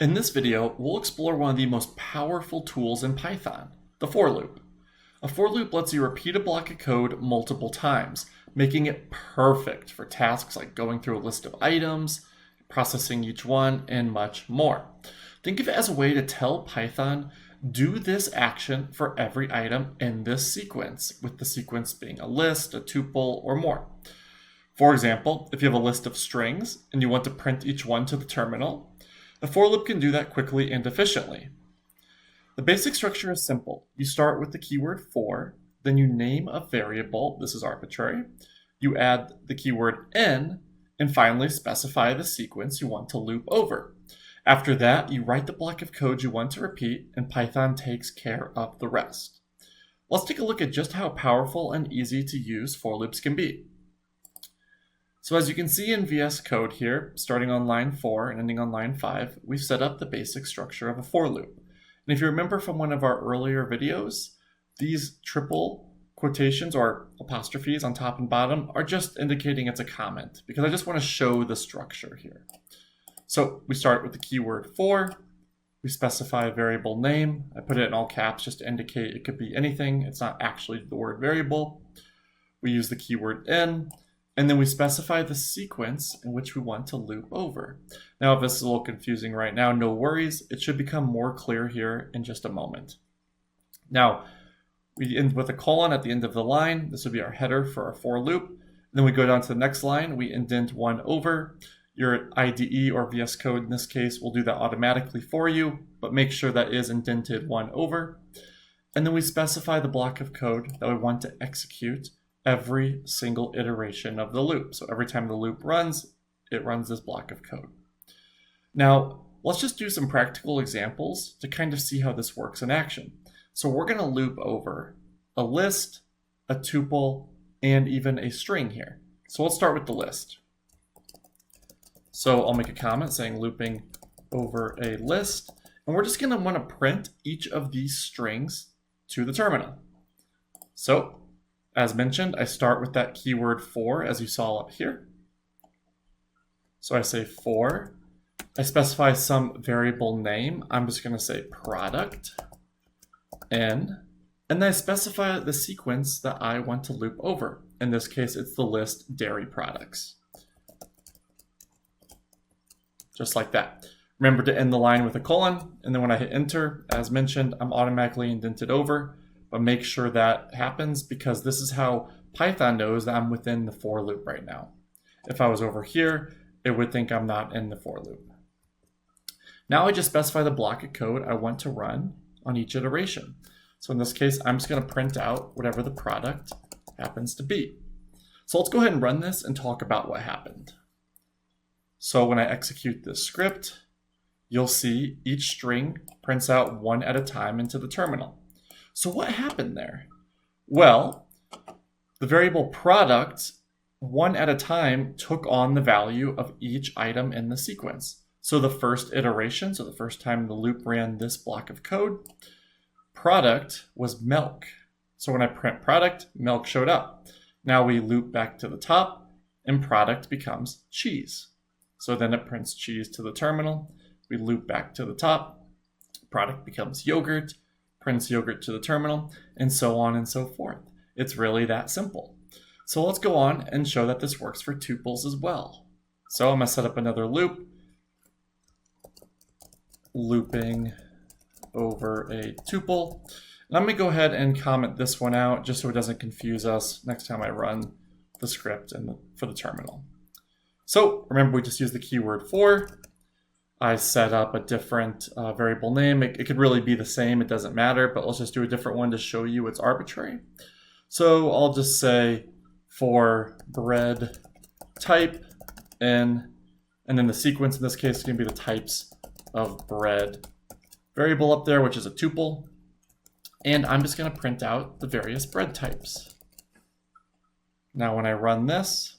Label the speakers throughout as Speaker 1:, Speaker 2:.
Speaker 1: In this video, we'll explore one of the most powerful tools in Python, the for loop. A for loop lets you repeat a block of code multiple times, making it perfect for tasks like going through a list of items, processing each one, and much more. Think of it as a way to tell Python, do this action for every item in this sequence, with the sequence being a list, a tuple, or more. For example, if you have a list of strings and you want to print each one to the terminal, the for loop can do that quickly and efficiently. The basic structure is simple. You start with the keyword for, then you name a variable, this is arbitrary, you add the keyword in, and finally specify the sequence you want to loop over. After that, you write the block of code you want to repeat, and Python takes care of the rest. Let's take a look at just how powerful and easy to use for loops can be. So as you can see in VS Code here, starting on line 4 and ending on line 5, we've set up the basic structure of a for loop. And if you remember from one of our earlier videos, these triple quotations or apostrophes on top and bottom are just indicating it's a comment, because I just want to show the structure here. So we start with the keyword for, we specify a variable name. I put it in all caps just to indicate it could be anything. It's not actually the word variable. We use the keyword in, and then we specify the sequence in which we want to loop over. Now, if this is a little confusing right now, no worries. It should become more clear here in just a moment. Now, we end with a colon at the end of the line. This would be our header for our for loop. And then we go down to the next line. We indent one over. Your IDE or VS Code in this case will do that automatically for you, but make sure that is indented one over. And then we specify the block of code that we want to execute every single iteration of the loop. So every time the loop runs, it runs this block of code. Now, let's just do some practical examples to kind of see how this works in action. So we're going to loop over a list, a tuple, and even a string here. So let's start with the list. So I'll make a comment saying looping over a list, and we're just going to want to print each of these strings to the terminal. So as mentioned, I start with that keyword for, as you saw up here. So I say for, I specify some variable name. I'm just going to say product, n, and then I specify the sequence that I want to loop over. In this case, it's the list dairy products. Just like that. Remember to end the line with a colon, and then when I hit enter, as mentioned, I'm automatically indented over. But make sure that happens, because this is how Python knows that I'm within the for loop right now. If I was over here, it would think I'm not in the for loop. Now I just specify the block of code I want to run on each iteration. So in this case, I'm just going to print out whatever the product happens to be. So let's go ahead and run this and talk about what happened. So when I execute this script, you'll see each string prints out one at a time into the terminal. So what happened there? Well, the variable product, one at a time, took on the value of each item in the sequence. So the first iteration, so the first time the loop ran this block of code, product was milk. So when I print product, milk showed up. Now we loop back to the top, and product becomes cheese. So then it prints cheese to the terminal. We loop back to the top, product becomes yogurt, prints yogurt to the terminal, and so on and so forth. It's really that simple. So let's go on and show that this works for tuples as well. So I'm going to set up another loop, looping over a tuple. And I'm going to go ahead and comment this one out just so it doesn't confuse us next time I run the script for the terminal. So remember, we just used the keyword for. I set up a different variable name. It could really be the same, it doesn't matter, but let's just do a different one to show you it's arbitrary. So I'll just say for bread type and then the sequence in this case is going to be the types of bread variable up there, which is a tuple. And I'm just going to print out the various bread types. Now when I run this,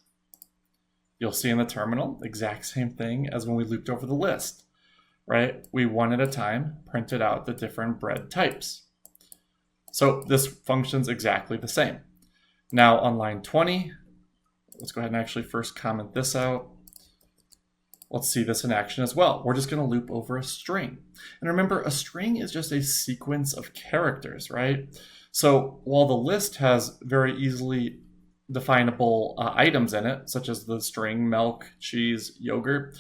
Speaker 1: you'll see in the terminal, exact same thing as when we looped over the list, right? We one at a time printed out the different bread types. So this functions exactly the same. Now on line 20, let's go ahead and actually first comment this out. Let's see this in action as well. We're just going to loop over a string. And remember, a string is just a sequence of characters, right? So while the list has very easily definable items in it, such as the string milk, cheese, yogurt,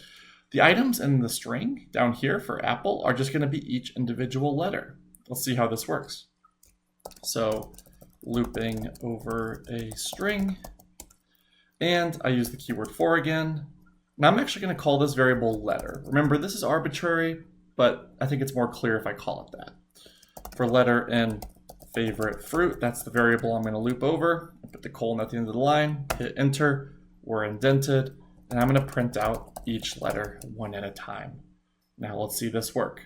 Speaker 1: the items in the string down here for apple are just going to be each individual letter. Let's see how this works. So looping over a string, and I use the keyword for again. Now I'm actually going to call this variable letter. Remember, this is arbitrary, but I think it's more clear if I call it that. For letter in favorite fruit, that's the variable I'm going to loop over. I put the colon at the end of the line, hit enter, we're indented, and I'm going to print out each letter one at a time. Now let's see this work.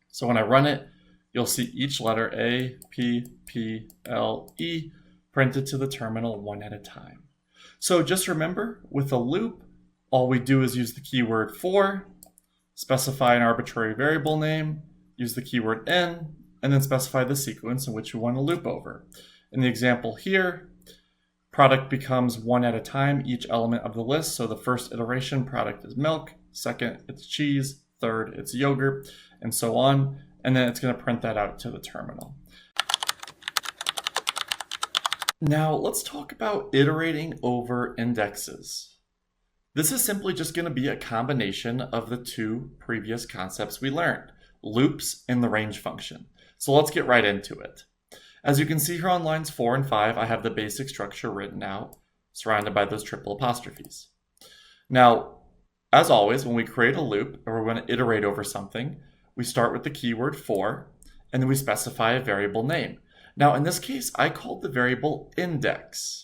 Speaker 1: So when I run it, you'll see each letter A, P, P, L, E printed to the terminal one at a time. So just remember, with a loop, all we do is use the keyword for, specify an arbitrary variable name, use the keyword in, and then specify the sequence in which we want to loop over. In the example here, product becomes one at a time, each element of the list. So the first iteration, product is milk, second, it's cheese, third, it's yogurt, and so on. And then it's going to print that out to the terminal. Now let's talk about iterating over indexes. This is simply just going to be a combination of the two previous concepts we learned, loops and the range function. So let's get right into it. As you can see here on lines 4 and 5, I have the basic structure written out, surrounded by those triple apostrophes. Now, as always, when we create a loop or we want to iterate over something, we start with the keyword for, and then we specify a variable name. Now, in this case, I called the variable index.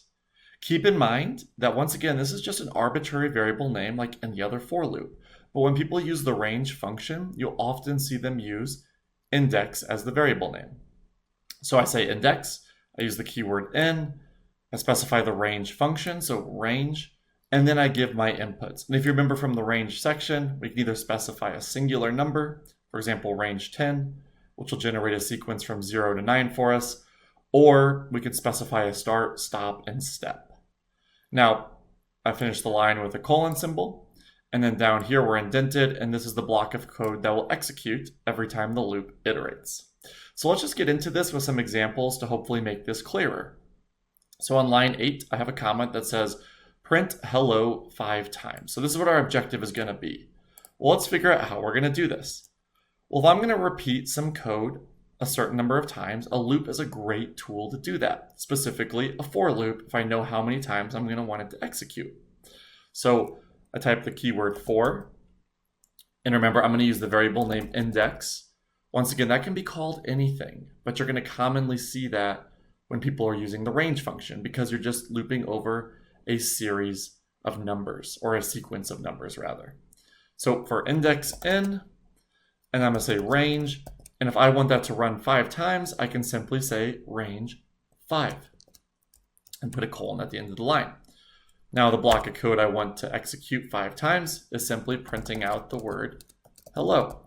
Speaker 1: Keep in mind that once again, this is just an arbitrary variable name like in the other for loop. But when people use the range function, you'll often see them use index as the variable name. So I say index, I use the keyword in, I specify the range function, so range, and then I give my inputs. And if you remember from the range section, we can either specify a singular number, for example, range 10, which will generate a sequence from 0 to 9 for us, or we could specify a start, stop, and step. Now, I finished the line with a colon symbol, and then down here we're indented, and this is the block of code that will execute every time the loop iterates. So let's just get into this with some examples to hopefully make this clearer. So on line 8, I have a comment that says, print hello 5 times. So this is what our objective is going to be. Well, let's figure out how we're going to do this. Well, if I'm going to repeat some code a certain number of times, a loop is a great tool to do that. Specifically, a for loop, if I know how many times I'm going to want it to execute. So I type the keyword for, and remember, I'm going to use the variable name index. Once again, that can be called anything, but you're going to commonly see that when people are using the range function because you're just looping over a series of numbers, or a sequence of numbers rather. So for index in, and I'm going to say range, and if I want that to run 5 times, I can simply say range 5 and put a colon at the end of the line. Now the block of code I want to execute 5 times is simply printing out the word hello.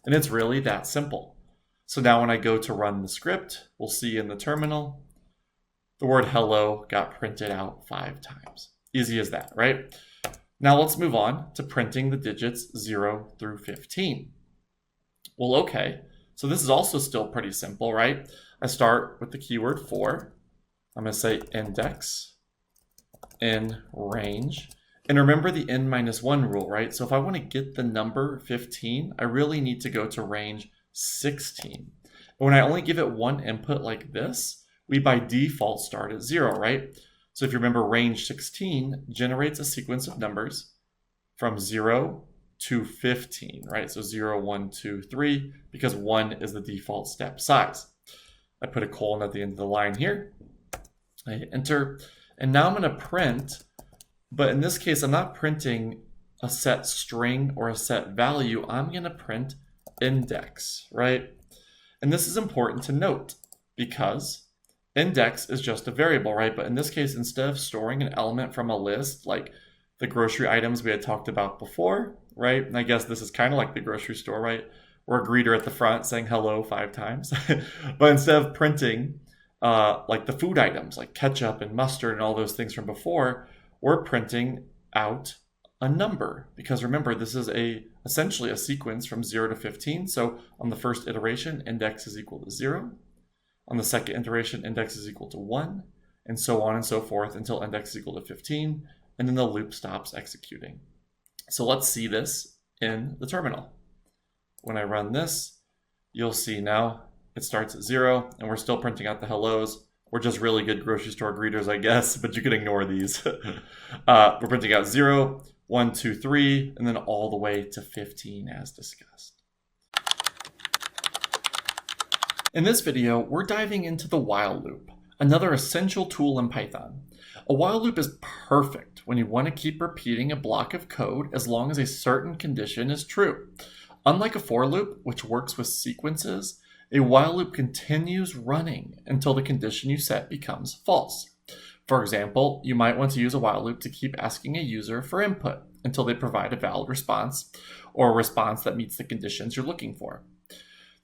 Speaker 1: And it's really that simple. So now when I go to run the script, we'll see in the terminal, the word hello got printed out 5 times. Easy as that, right? Now let's move on to printing the digits 0 through 15. Well, okay. So this is also still pretty simple, right? I start with the keyword for. I'm going to say index in range. And remember the n-1 rule, right? So if I want to get the number 15, I really need to go to range 16. But when I only give it one input like this, we by default start at 0, right? So if you remember, range 16 generates a sequence of numbers from 0 to 15, right? So 0, 1, 2, 3, because 1 is the default step size. I put a colon at the end of the line here. I hit enter. And now I'm going to print, but in this case, I'm not printing a set string or a set value. I'm going to print index, right? And this is important to note because index is just a variable, right? But in this case, instead of storing an element from a list, like the grocery items we had talked about before, right? And I guess this is kind of like the grocery store, right? Or a greeter at the front saying hello 5 times. But instead of printing like the food items like ketchup and mustard and all those things from before, we're printing out a number, because remember, this is essentially a sequence from 0 to 15. So on the first iteration, index is equal to 0. On the second iteration, index is equal to 1, and so on and so forth until index is equal to 15, and then the loop stops executing. So let's see this in the terminal. When I run this, you'll see now it starts at 0, and we're still printing out the hellos. We're just really good grocery store greeters, I guess, but you can ignore these. We're printing out 0, 1, 2, 3, and then all the way to 15 as discussed. In this video, we're diving into the while loop, another essential tool in Python. A while loop is perfect when you want to keep repeating a block of code as long as a certain condition is true. Unlike a for loop, which works with sequences, a while loop continues running until the condition you set becomes false. For example, you might want to use a while loop to keep asking a user for input until they provide a valid response or a response that meets the conditions you're looking for.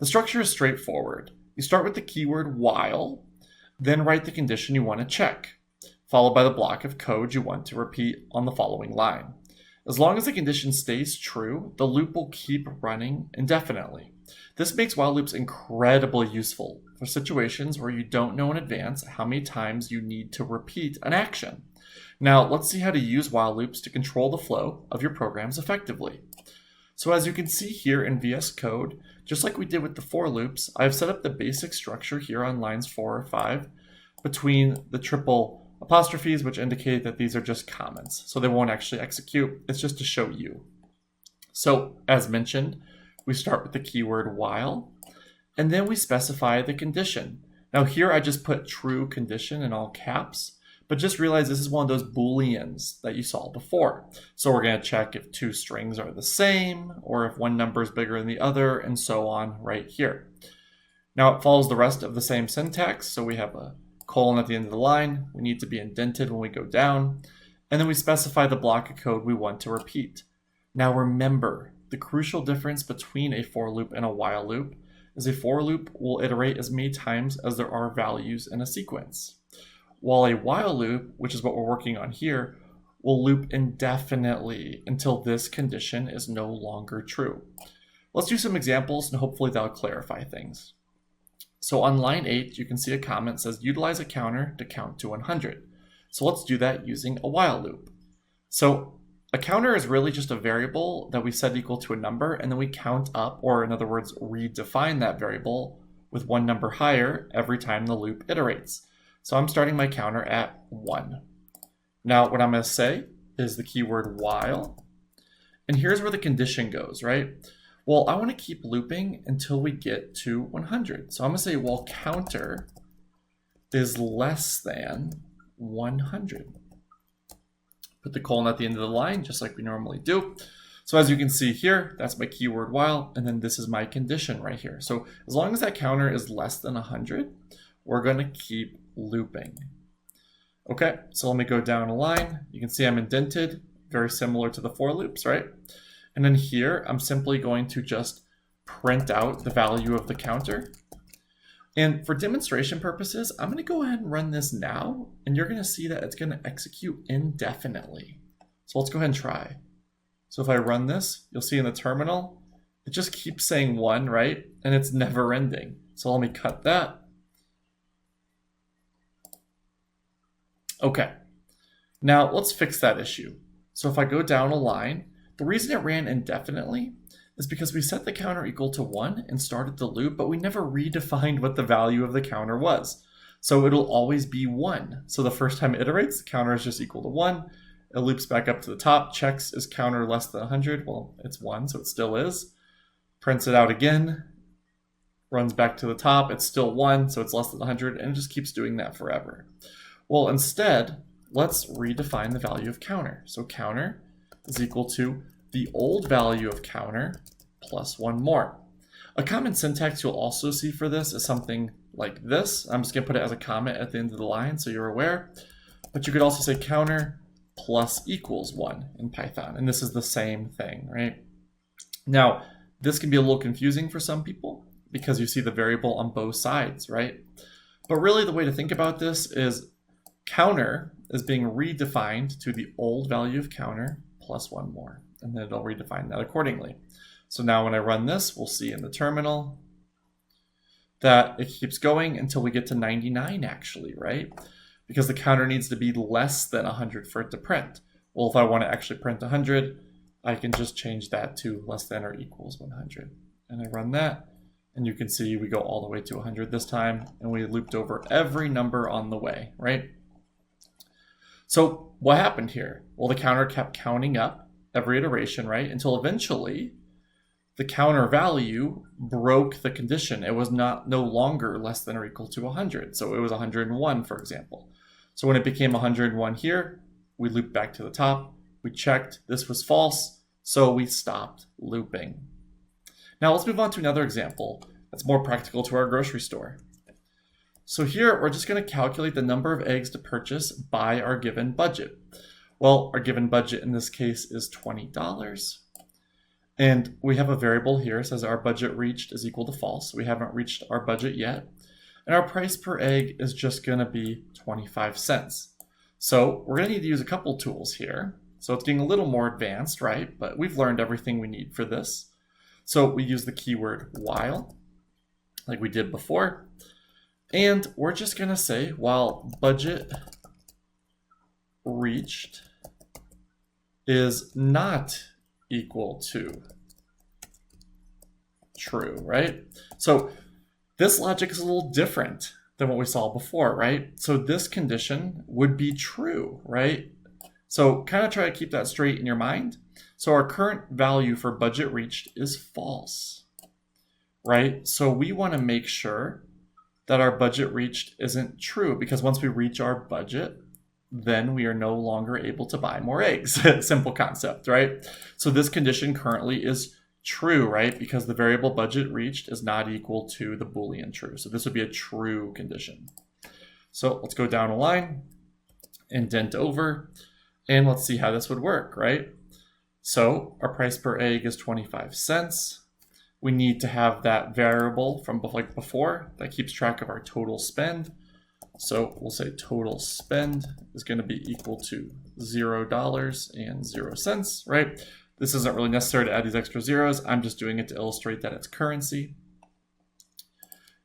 Speaker 1: The structure is straightforward. You start with the keyword while, then write the condition you want to check, followed by the block of code you want to repeat on the following line. As long as the condition stays true, the loop will keep running indefinitely. This makes while loops incredibly useful for situations where you don't know in advance how many times you need to repeat an action. Now, let's see how to use while loops to control the flow of your programs effectively. So as you can see here in VS Code, just like we did with the for loops, I've set up the basic structure here on lines 4 or 5 between the triple apostrophes, which indicate that these are just comments, so they won't actually execute. It's just to show you. So as mentioned, we start with the keyword while, and then we specify the condition. Now here I just put true condition in all caps, but just realize this is one of those booleans that you saw before. So we're going to check if two strings are the same, or if one number is bigger than the other, and so on right here. Now it follows the rest of the same syntax, so we have a colon at the end of the line. We need to be indented when we go down, and then we specify the block of code we want to repeat. Now remember, the crucial difference between a for loop and a while loop is a for loop will iterate as many times as there are values in a sequence, while a while loop, which is what we're working on here, will loop indefinitely until this condition is no longer true. Let's do some examples and hopefully that'll clarify things. So on line 8, you can see a comment that says utilize a counter to count to 100. So let's do that using a while loop. So a counter is really just a variable that we set equal to a number, and then we count up, or in other words, redefine that variable with one number higher every time the loop iterates. So I'm starting my counter at 1. Now what I'm going to say is the keyword while, and here's where the condition goes, right? Well, I want to keep looping until we get to 100. So I'm going to say while counter is less than 100. Put the colon at the end of the line, just like we normally do. So as you can see here, that's my keyword while, and then this is my condition right here. So as long as that counter is less than 100, we're going to keep looping. Okay, so let me go down a line. You can see I'm indented, very similar to the for loops, right? And then here, I'm simply going to just print out the value of the counter. And for demonstration purposes, I'm going to go ahead and run this now, and you're going to see that it's going to execute indefinitely. So let's go ahead and try. So if I run this, you'll see in the terminal, it just keeps saying 1, right? And it's never ending. So let me cut that. Okay, now let's fix that issue. So if I go down a line, the reason it ran indefinitely is because we set the counter equal to 1 and started the loop, but we never redefined what the value of the counter was. So it'll always be 1. So the first time it iterates, the counter is just equal to 1. It loops back up to the top, checks is counter less than 100. Well, it's 1, so it still is. Prints it out again, runs back to the top, it's still 1, so it's less than 100, and it just keeps doing that forever. Well, instead, let's redefine the value of counter. So counter is equal to the old value of counter plus 1 more. A common syntax you'll also see for this is something like this. I'm just going to put it as a comment at the end of the line so you're aware. But you could also say counter plus equals 1 in Python. And this is the same thing, right? Now, this can be a little confusing for some people because you see the variable on both sides, right? But really the way to think about this is counter is being redefined to the old value of counter plus one more, and then it'll redefine that accordingly. So now when I run this, we'll see in the terminal that it keeps going until we get to 99 actually, right? Because the counter needs to be less than 100 for it to print. Well, if I want to actually print 100, I can just change that to less than or equals 100. And I run that, and you can see we go all the way to 100 this time, and we looped over every number on the way, right? So what happened here? Well, the counter kept counting up every iteration, right? Until eventually the counter value broke the condition. It was no longer less than or equal to 100. So it was 101, for example. So when it became 101 here, we looped back to the top. We checked this was false, so we stopped looping. Now let's move on to another example that's more practical to our grocery store. So here we're just going to calculate the number of eggs to purchase by our given budget. Well, our given budget in this case is $20. And we have a variable here that says our budget reached is equal to false. We haven't reached our budget yet. And our price per egg is just going to be 25 cents. So we're going to need to use a couple tools here. So it's getting a little more advanced, right? But we've learned everything we need for this. So we use the keyword while, like we did before. And we're just going to say while budget reached is not equal to true, right? So this logic is a little different than what we saw before, right? So this condition would be true, right? So kind of try to keep that straight in your mind. So our current value for budget reached is false, right? So we want to make sure that our budget reached isn't true, because once we reach our budget, then we are no longer able to buy more eggs. Simple concept, right? So this condition currently is true, right? Because the variable budget reached is not equal to the Boolean true. So this would be a true condition. So let's go down a line, indent over, and let's see how this would work, right? So our price per egg is 25 cents. We need to have that variable from like before that keeps track of our total spend. So we'll say total spend is going to be equal to $0.00, right? This isn't really necessary to add these extra zeros. I'm just doing it to illustrate that it's currency.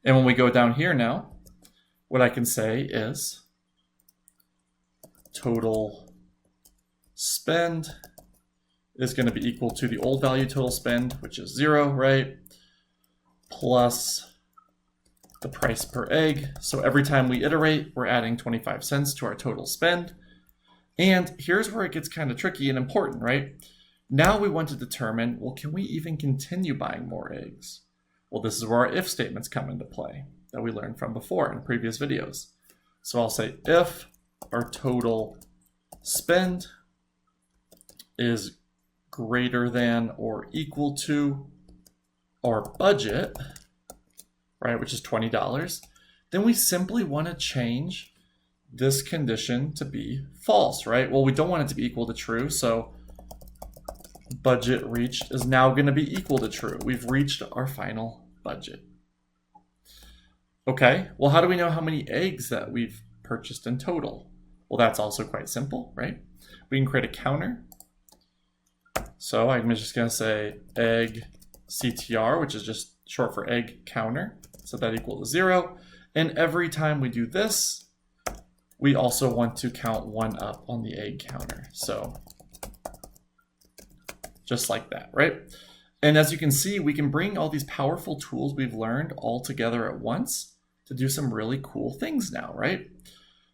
Speaker 1: And when we go down here now, what I can say is total spend is going to be equal to the old value total spend, which is 0, right? Plus the price per egg. So every time we iterate, we're adding 25 cents to our total spend. And here's where it gets kind of tricky and important, right? Now we want to determine, well, can we even continue buying more eggs? Well, this is where our if statements come into play that we learned from before in previous videos. So I'll say if our total spend is greater than or equal to our budget, right, which is $20, then we simply want to change this condition to be false, right? Well, we don't want it to be equal to true, so budget reached is now going to be equal to true. We've reached our final budget. Okay, well, how do we know how many eggs that we've purchased in total? Well, that's also quite simple, right? We can create a counter. So I'm just going to say egg CTR, which is just short for egg counter. So that equals 0. And every time we do this, we also want to count 1 up on the egg counter. So just like that, right? And as you can see, we can bring all these powerful tools we've learned all together at once to do some really cool things now, right?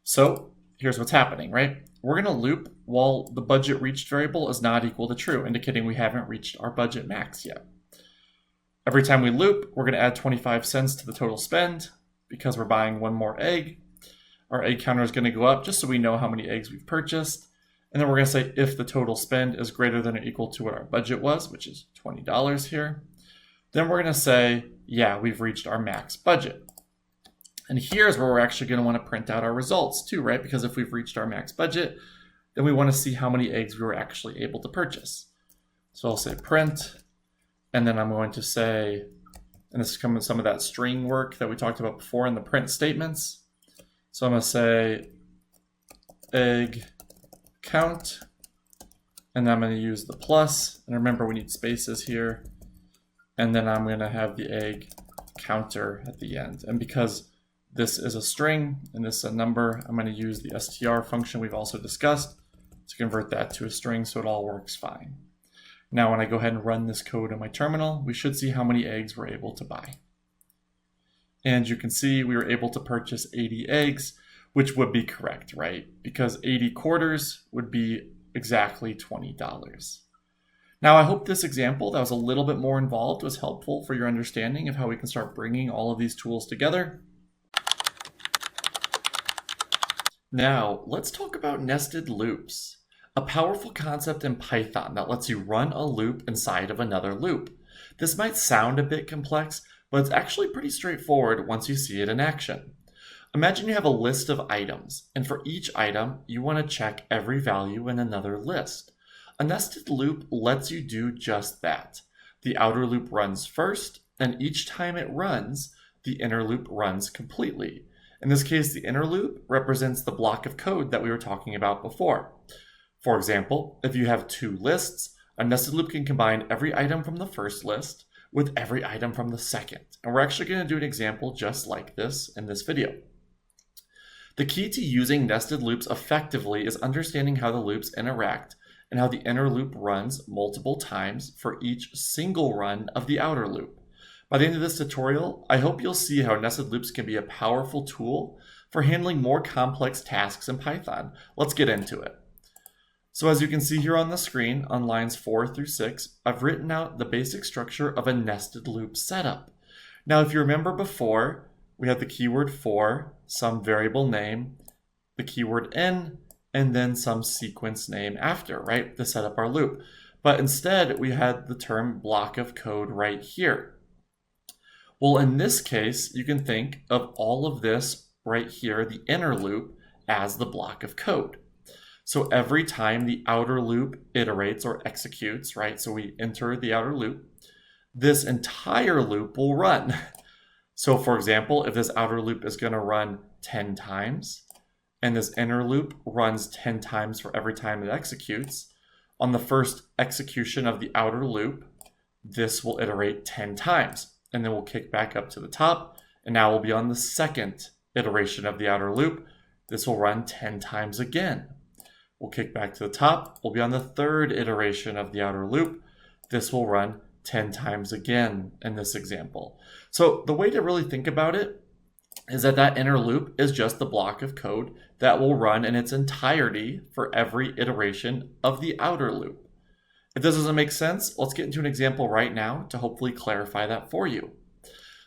Speaker 1: So here's what's happening, right? We're going to loop while the budget reached variable is not equal to true, indicating we haven't reached our budget max yet. Every time we loop, we're going to add 25 cents to the total spend because we're buying 1 more egg. Our egg counter is going to go up just so we know how many eggs we've purchased. And then we're going to say if the total spend is greater than or equal to what our budget was, which is $20 here, then we're going to say, yeah, we've reached our max budget. And here's where we're actually going to want to print out our results too, right? Because if we've reached our max budget, then we want to see how many eggs we were actually able to purchase. So I'll say print. And then I'm going to say, and this is coming some of that string work that we talked about before in the print statements. So I'm going to say egg count, and then I'm going to use the plus, and remember we need spaces here, and then I'm going to have the egg counter at the end. And because this is a string and this is a number, I'm going to use the str function we've also discussed to convert that to a string so it all works fine. Now when I go ahead and run this code in my terminal, we should see how many eggs we're able to buy. And you can see we were able to purchase 80 eggs, which would be correct, right? Because 80 quarters would be exactly $20. Now, I hope this example that was a little bit more involved was helpful for your understanding of how we can start bringing all of these tools together. Now, let's talk about nested loops, a powerful concept in Python that lets you run a loop inside of another loop. This might sound a bit complex, but it's actually pretty straightforward once you see it in action. Imagine you have a list of items, and for each item, you want to check every value in another list. A nested loop lets you do just that. The outer loop runs first, and each time it runs, the inner loop runs completely. In this case, the inner loop represents the block of code that we were talking about before. For example, if you have two lists, a nested loop can combine every item from the first list with every item from the second. And we're actually going to do an example just like this in this video. The key to using nested loops effectively is understanding how the loops interact and how the inner loop runs multiple times for each single run of the outer loop. By the end of this tutorial, I hope you'll see how nested loops can be a powerful tool for handling more complex tasks in Python. Let's get into it. So as you can see here on the screen, on lines 4 through 6, I've written out the basic structure of a nested loop setup. Now, if you remember before, we had the keyword for, some variable name, the keyword in, and then some sequence name after, right, to set up our loop. But instead, we had the term block of code right here. Well, in this case, you can think of all of this right here, the inner loop, as the block of code. So every time the outer loop iterates or executes, right, so we enter the outer loop, this entire loop will run. So for example, if this outer loop is going to run 10 times, and this inner loop runs 10 times for every time it executes, on the first execution of the outer loop, this will iterate 10 times. And then we'll kick back up to the top, and now we'll be on the second iteration of the outer loop. This will run 10 times again. We'll kick back to the top, we'll be on the third iteration of the outer loop. This will run 10 times again in this example. So the way to really think about it is that that inner loop is just the block of code that will run in its entirety for every iteration of the outer loop. If this doesn't make sense, let's get into an example right now to hopefully clarify that for you.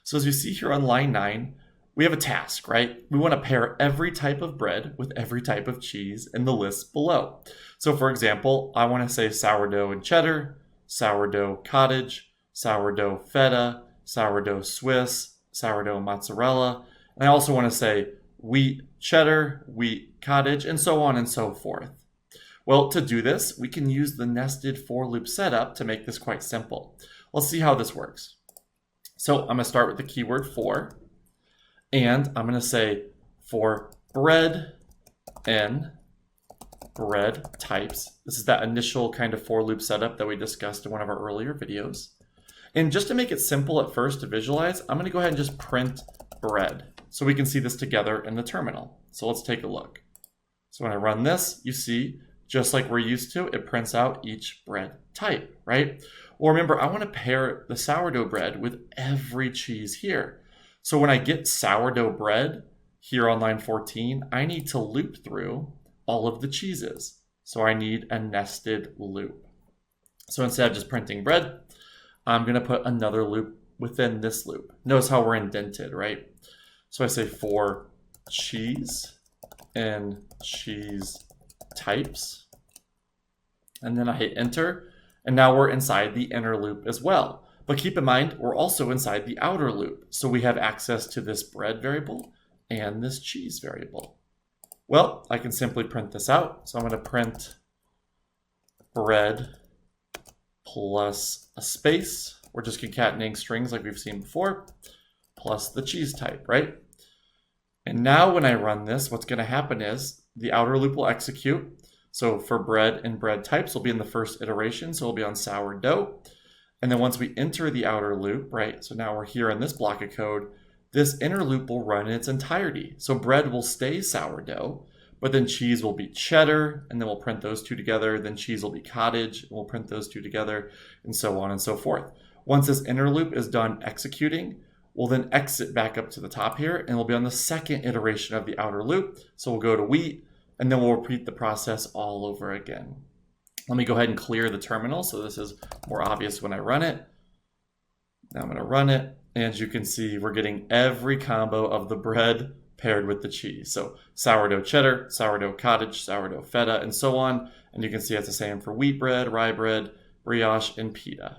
Speaker 1: So as you see here on line 9, we have a task, right? We want to pair every type of bread with every type of cheese in the list below. So for example, I want to say sourdough and cheddar, sourdough cottage, sourdough feta, sourdough Swiss, sourdough mozzarella, and I also want to say wheat cheddar, wheat cottage, and so on and so forth. Well, to do this, we can use the nested for loop setup to make this quite simple. Let's see how this works. So I'm going to start with the keyword for, and I'm going to say for bread n bread types. This is that initial kind of for loop setup that we discussed in one of our earlier videos. And just to make it simple at first to visualize, I'm going to go ahead and just print bread so we can see this together in the terminal. So let's take a look. So when I run this, you see, just like we're used to, it prints out each bread type, right? Or remember, I want to pair the sourdough bread with every cheese here. So when I get sourdough bread here on line 14, I need to loop through all of the cheeses. So I need a nested loop. So instead of just printing bread, I'm going to put another loop within this loop. Notice how we're indented, right? So I say for cheese and cheese types, and then I hit enter, and now we're inside the inner loop as well. But keep in mind, we're also inside the outer loop, so we have access to this bread variable and this cheese variable. Well, I can simply print this out. So I'm going to print bread plus a space. We're just concatenating strings like we've seen before, plus the cheese type, right? And now when I run this, what's going to happen is the outer loop will execute. So for bread and bread types, we'll be in the first iteration, so we'll be on sourdough. And then once we enter the outer loop, right, so now we're here in this block of code, this inner loop will run in its entirety. So bread will stay sourdough, but then cheese will be cheddar, and then we'll print those two together. Then cheese will be cottage, and we'll print those two together, and so on and so forth. Once this inner loop is done executing, we'll then exit back up to the top here, and we'll be on the second iteration of the outer loop. So we'll go to wheat, and then we'll repeat the process all over again. Let me go ahead and clear the terminal so this is more obvious when I run it. Now I'm going to run it, and as you can see, we're getting every combo of the bread paired with the cheese. So sourdough cheddar, sourdough cottage, sourdough feta, and so on. And you can see it's the same for wheat bread, rye bread, brioche, and pita.